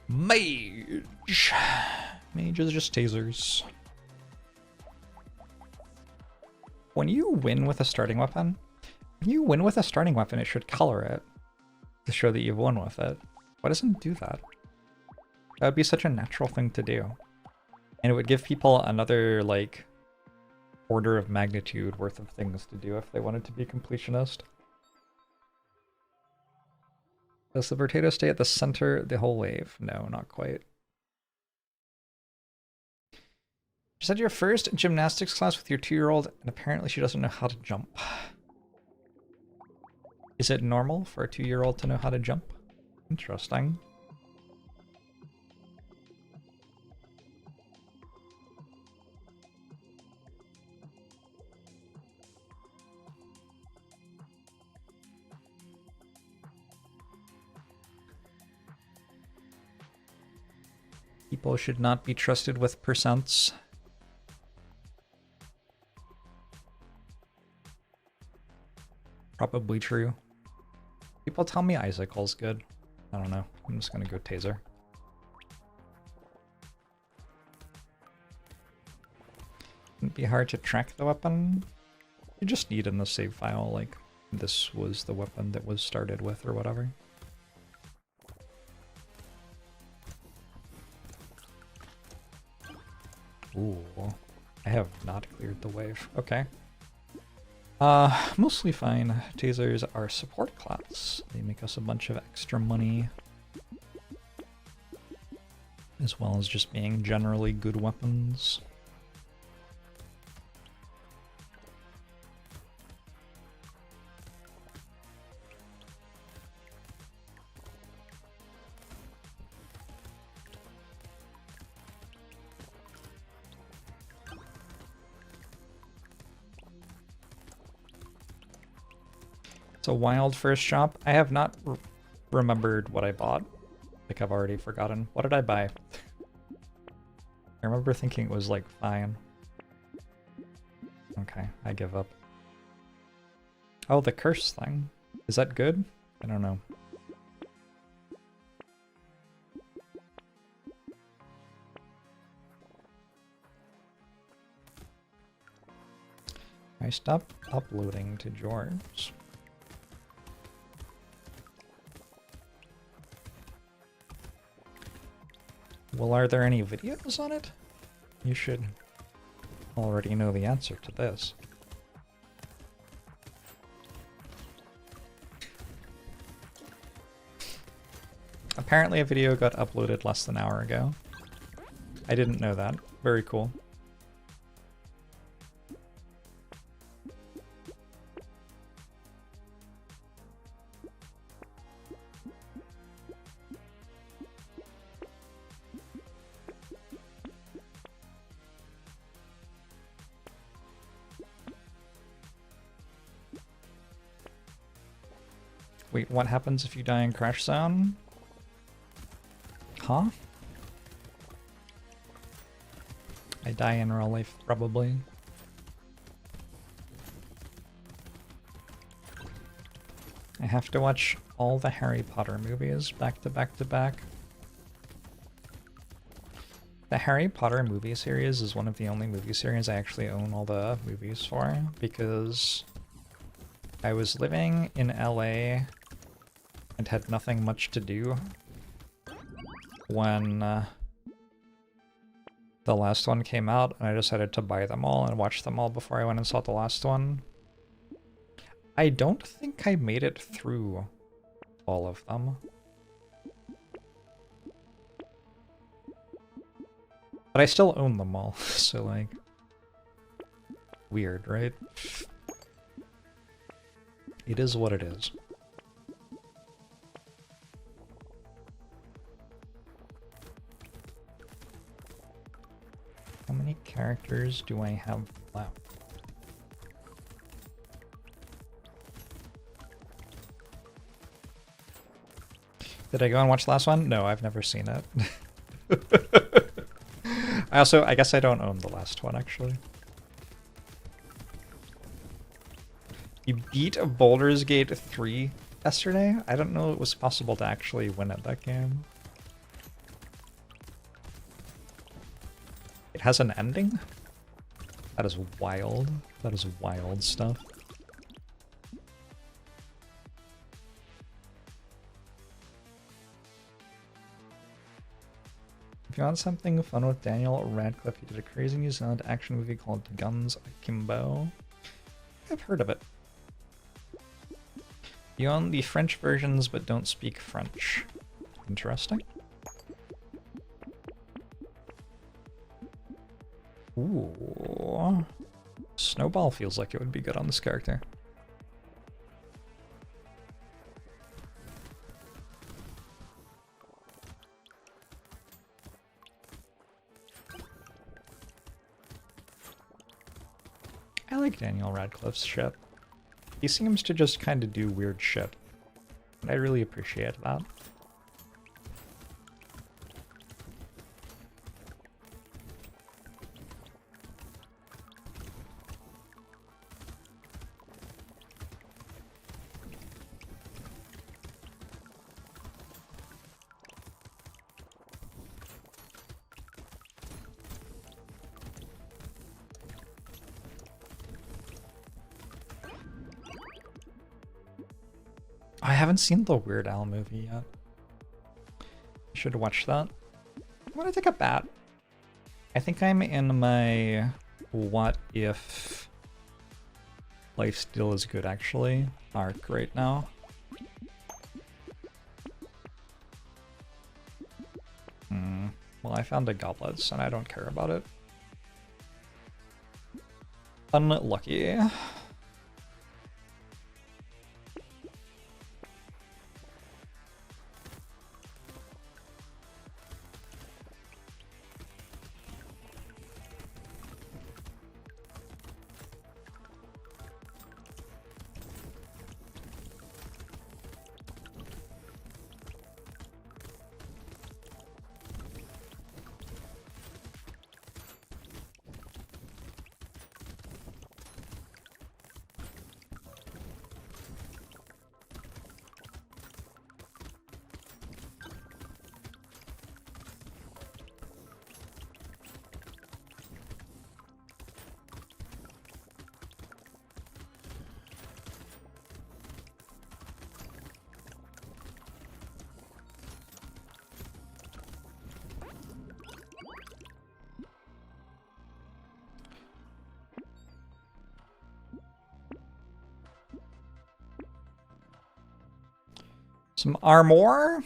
Mage. Mages are just tasers. When you win with a starting weapon, it should color it to show that you've won with it. Why doesn't it do that? That would be such a natural thing to do. And it would give people another, like, order of magnitude worth of things to do if they wanted to be completionist. Does the Brotato stay at the center the whole wave? No, not quite. You said your first gymnastics class with your 2-year-old, and apparently she doesn't know how to jump. Is it normal for a 2-year-old to know how to jump? Interesting. People should not be trusted with percents. Probably true. People tell me Icicle's good. I don't know. I'm just gonna go taser. Wouldn't be hard to track the weapon. You just need in the save file, like, this was the weapon that was started with or whatever. Ooh, I have not cleared the wave. Okay. Mostly fine. Tasers are support class. They make us a bunch of extra money. As well as just being generally good weapons. A wild first shop. I have not remembered what I bought. Like, I've already forgotten. What did I buy? I remember thinking it was, like, fine. Okay, I give up. Oh, the curse thing. Is that good? I don't know. I stopped uploading to Jorbs. Well, are there any videos on it? You should already know the answer to this. Apparently a video got uploaded less than an hour ago. I didn't know that. Very cool. Wait, what happens if you die in Crash Zone? Huh? I die in real life, probably. I have to watch all the Harry Potter movies back to back to back. The Harry Potter movie series is one of the only movie series I actually own all the movies for, because I was living in LA and had nothing much to do when the last one came out, and I decided to buy them all and watch them all before I went and saw the last one. I don't think I made it through all of them. But I still own them all, so like... weird, right? It is what it is. How many characters do I have left? Did I go and watch the last one? No, I've never seen it. I guess I don't own the last one, actually. You beat Baldur's Gate 3 yesterday? I don't know it was possible to actually win at that game. It has an ending? That is wild. That is wild stuff. If you want something fun with Daniel Radcliffe, he did a crazy New Zealand action movie called Guns Akimbo. I've heard of it. You own the French versions but don't speak French. Interesting. Ooh. Snowball feels like it would be good on this character. I like Daniel Radcliffe's shit. He seems to just kind of do weird shit. And I really appreciate that. I haven't seen the Weird Al movie yet. I should watch that. I'm gonna take a bat. I think I'm in my what if life still is good actually arc right now. Well, I found a goblet and I don't care about it. Unlucky. Some armor,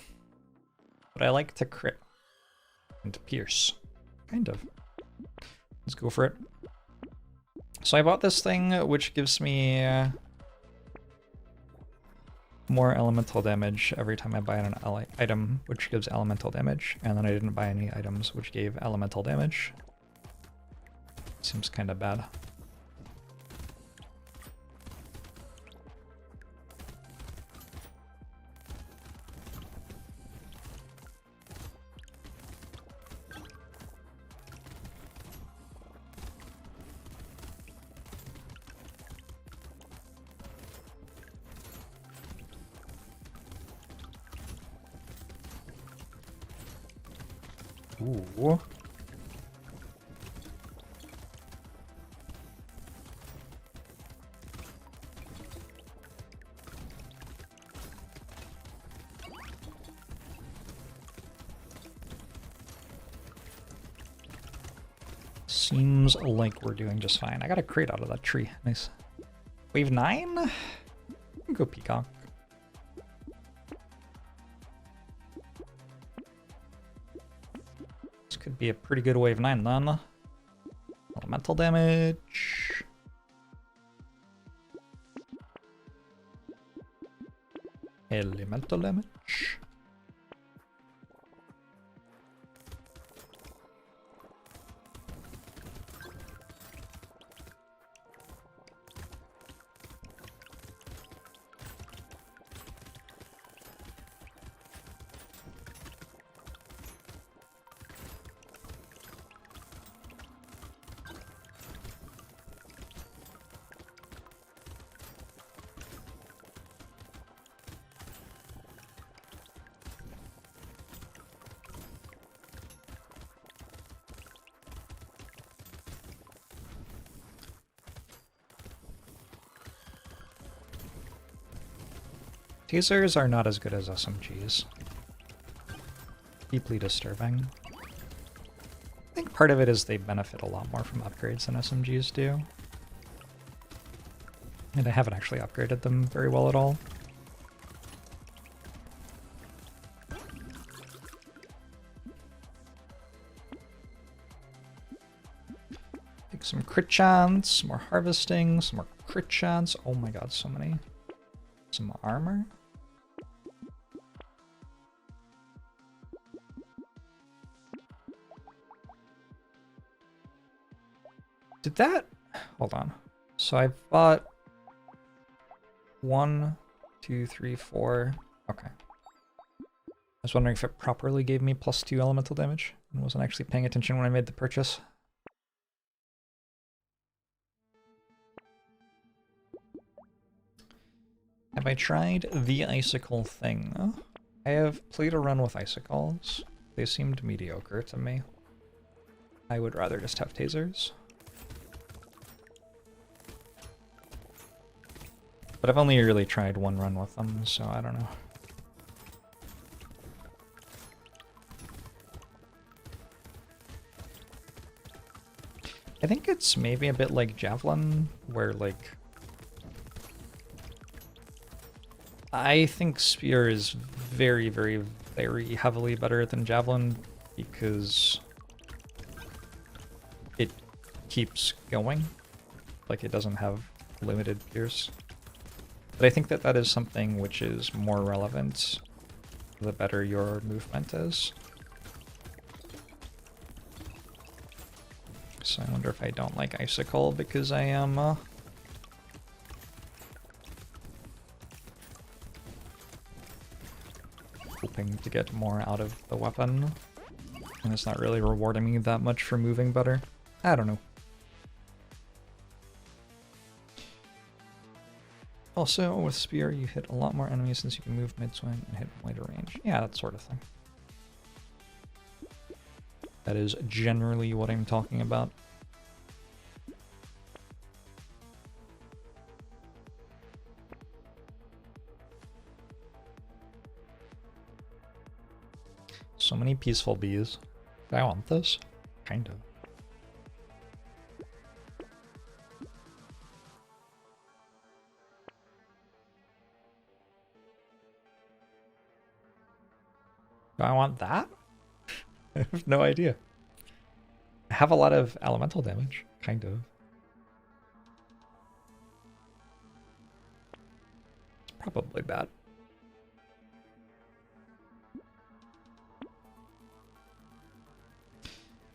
but I like to crit and pierce, kind of. Let's go for it. So I bought this thing, which gives me more elemental damage every time I buy an item, which gives elemental damage, and then I didn't buy any items which gave elemental damage. Seems kind of bad. Ooh. Seems like we're doing just fine. I got a crate out of that tree. Nice. Wave 9? Go Peacock. Could be a pretty good wave 9 then. Elemental damage. Elemental damage. Tasers are not as good as SMGs. Deeply disturbing. I think part of it is they benefit a lot more from upgrades than SMGs do. And I haven't actually upgraded them very well at all. Take some crit chance, some more harvesting, some more crit chance. Oh my god, so many. Some armor. Did that... Hold on. So I bought 1, 2, 3, 4. Okay. I was wondering if it properly gave me +2 elemental damage and wasn't actually paying attention when I made the purchase. Have I tried the icicle thing? I have played a run with icicles. They seemed mediocre to me. I would rather just have tasers. But I've only really tried one run with them, so I don't know. I think it's maybe a bit like Javelin, where like... I think Spear is very, very, very heavily better than Javelin because it keeps going. Like it doesn't have limited pierce. But I think that that is something which is more relevant the better your movement is. So I wonder if I don't like Icicle because I am hoping to get more out of the weapon. And it's not really rewarding me that much for moving better. I don't know. Also, with Spear, you hit a lot more enemies since you can move mid-swing and hit wider range. Yeah, that sort of thing. That is generally what I'm talking about. So many peaceful bees. Do I want this? Kind of. Do I want that? I have no idea. I have a lot of elemental damage, kind of. It's probably bad.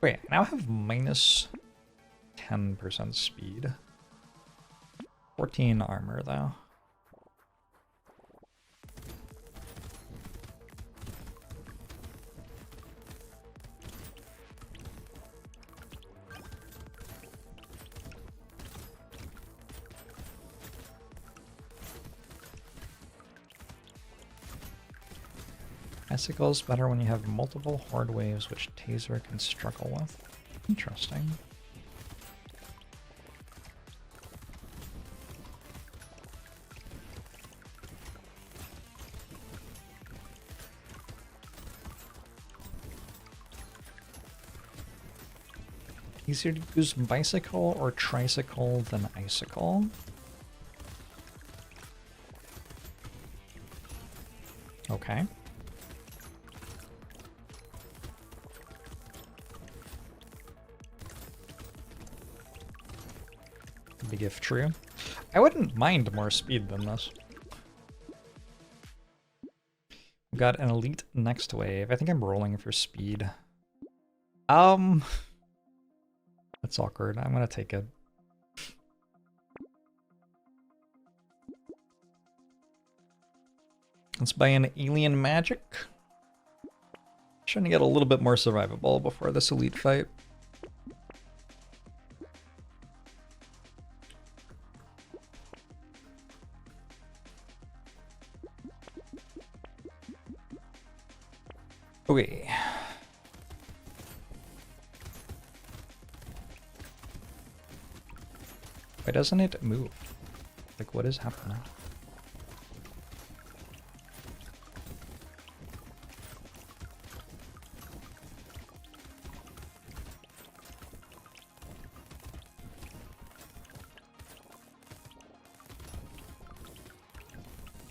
Wait, I now have minus 10% speed. 14 armor, though. Icicle's better when you have multiple horde waves, which Taser can struggle with. Interesting. Easier to use bicycle or tricycle than icicle? Okay. Big if true. I wouldn't mind more speed than this. We've got an elite next wave. I think I'm rolling for speed. That's awkward. I'm gonna take it. Let's buy an alien magic. Trying to get a little bit more survivable before this elite fight. Okay. Why doesn't it move? Like, what is happening?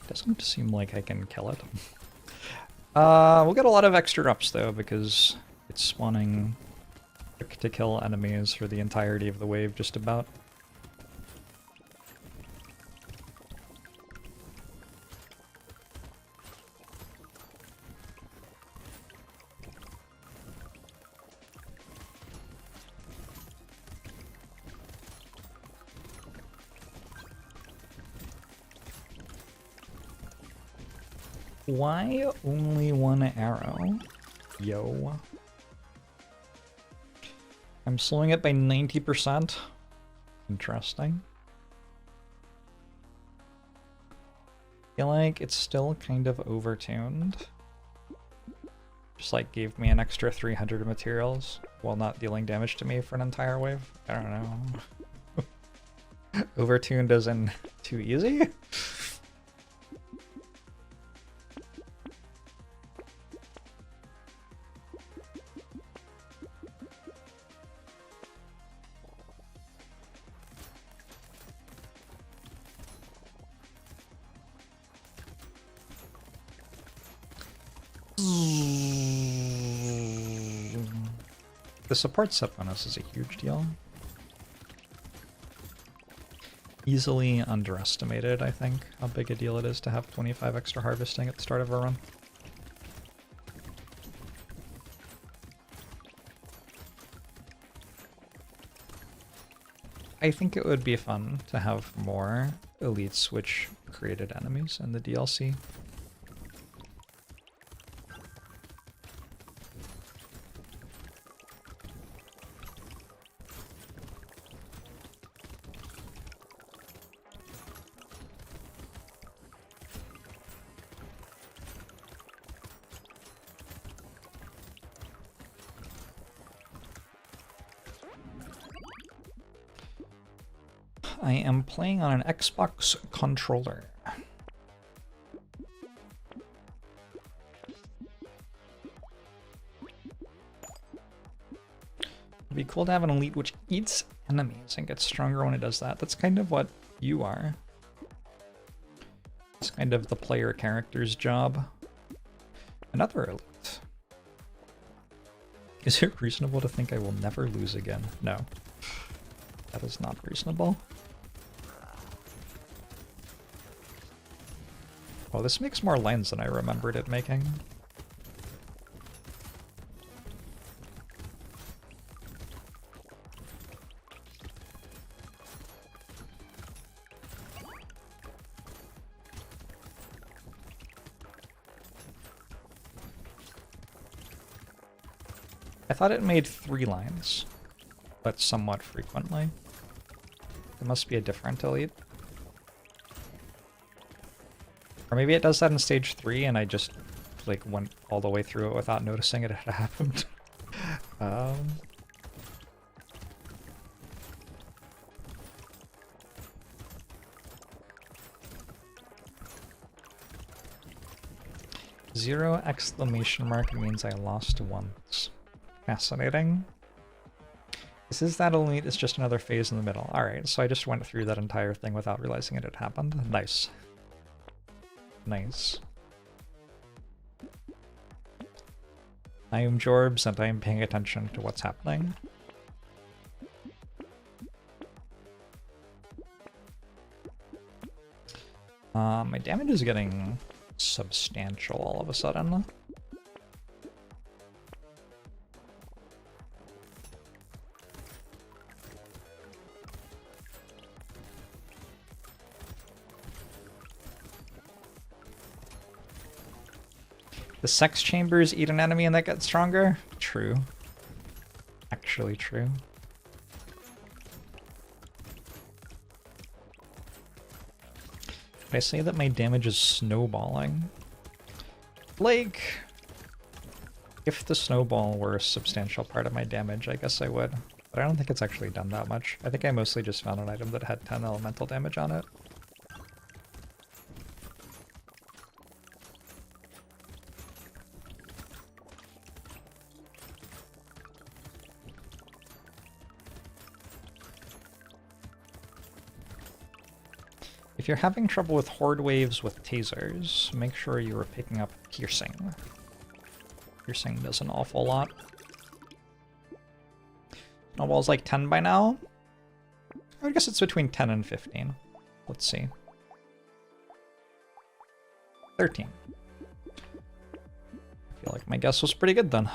Doesn't seem like I can kill it. We'll get a lot of extra ups though, because it's spawning quick to kill enemies for the entirety of the wave, just about. Why only one arrow? Yo. I'm slowing it by 90%. Interesting. I feel like it's still kind of overtuned. Just like gave me an extra 300 materials while not dealing damage to me for an entire wave. I don't know. Overtuned as in too easy? The support set bonus is a huge deal. Easily underestimated, I think, how big a deal it is to have 25 extra harvesting at the start of a run. I think it would be fun to have more Elite Switch created enemies in the DLC. I am playing on an Xbox controller. It'd be cool to have an elite which eats enemies and gets stronger when it does that. That's kind of what you are. It's kind of the player character's job. Another elite. Is it reasonable to think I will never lose again? No. That is not reasonable. Oh, this makes more lines than I remembered it making. I thought it made 3 lines, but somewhat frequently. It must be a different elite. Or maybe it does that in stage 3 and I just like went all the way through it without noticing it had happened. Zero exclamation mark means I lost once. Fascinating. This is that elite, it's just another phase in the middle. Alright, so I just went through that entire thing without realizing it had happened. Nice. Nice. I am Jorbs and I am paying attention to what's happening. My damage is getting substantial all of a sudden. The sex chambers eat an enemy and they get stronger? True. Actually true. Did I say that my damage is snowballing? Like, if the snowball were a substantial part of my damage, I guess I would. But I don't think it's actually done that much. I think I mostly just found an item that had 10 elemental damage on it. If you're having trouble with horde waves with tasers, make sure you are picking up piercing. Piercing does an awful lot. Snowball's like 10 by now? I guess it's between 10 and 15. Let's see. 13. I feel like my guess was pretty good then. How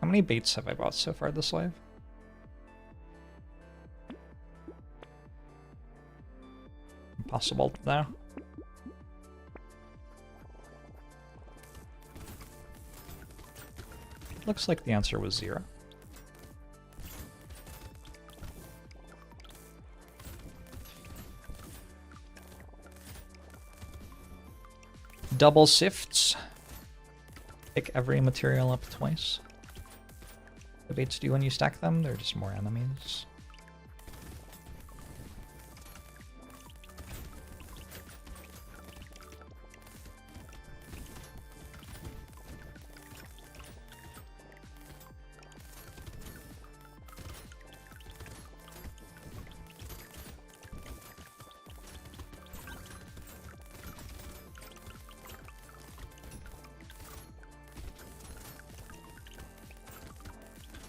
many baits have I bought so far this live? Impossible to know. Looks like the answer was 0. Double sifts. Pick every material up twice. The baits do when you stack them, they're just more enemies.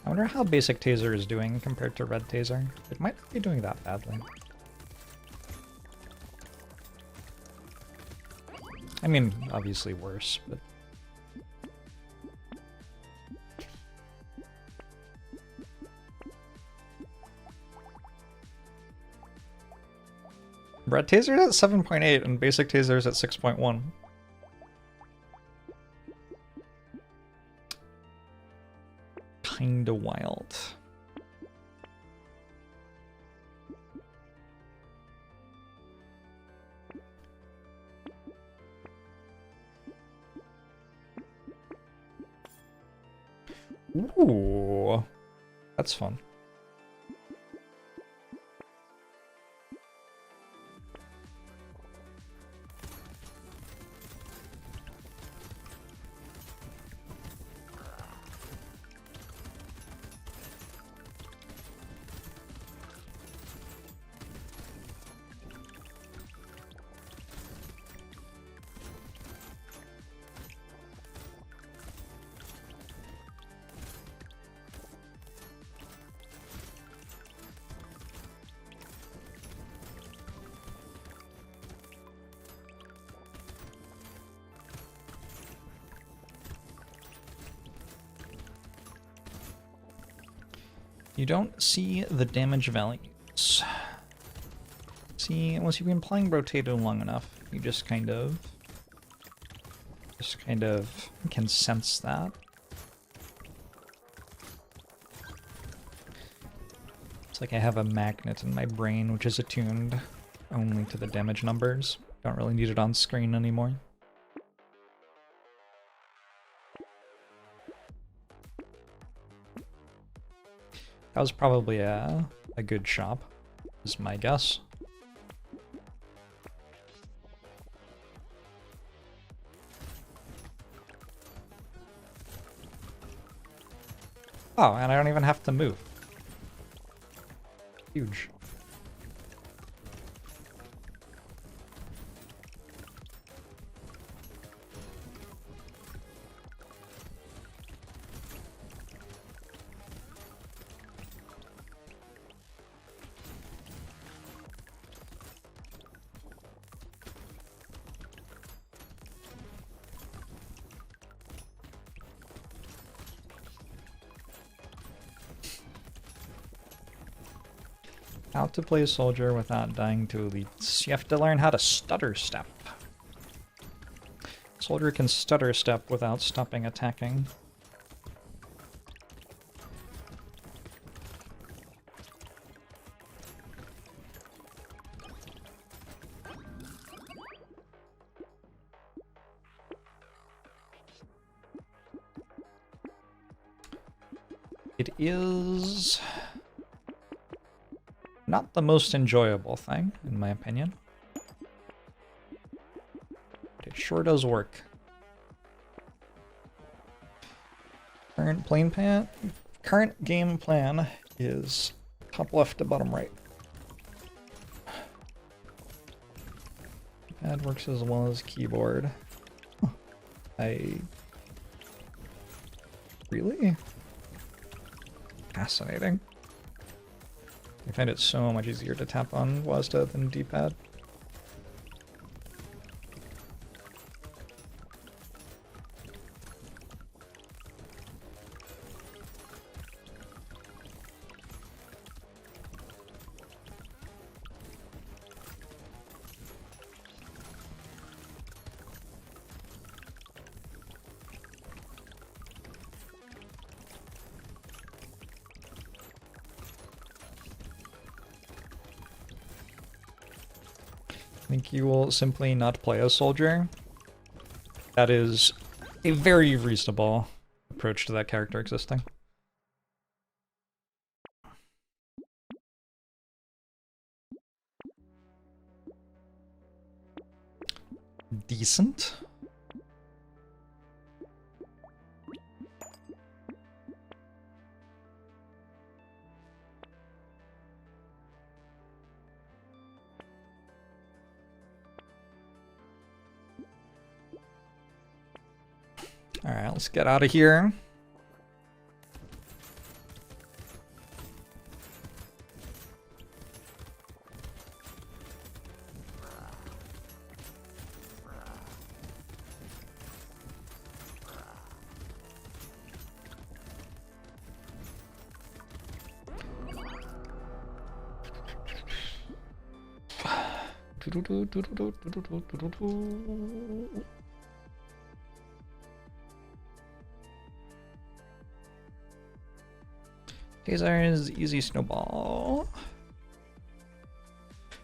I wonder how basic taser is doing compared to red taser. It might not be doing that badly. I mean, obviously worse, but... Red taser is at 7.8 and basic taser is at 6.1. Kinda wild. Ooh, that's fun. You don't see the damage values. See, once you've been playing Brotato long enough, you just kind of can sense that. It's like I have a magnet in my brain which is attuned only to the damage numbers. Don't really need it on screen anymore. That was probably a good shop, is my guess. Oh, and I don't even have to move. Huge. How to play a soldier without dying to elites. You have to learn how to stutter step. Soldier can stutter step without stopping attacking. It is not the most enjoyable thing, in my opinion. But it sure does work. Current game plan is Top left to bottom right. Pad works as well as keyboard. Huh. Really? Fascinating. I find it so much easier to tap on WASD than D-pad. I think you will simply not play a soldier. That is a very reasonable approach to that character existing. Decent. Alright, let's get out of here. Taser is easy snowball.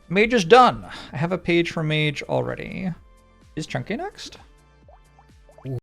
Mage is done. I have a page for Mage already. Is Chunky next?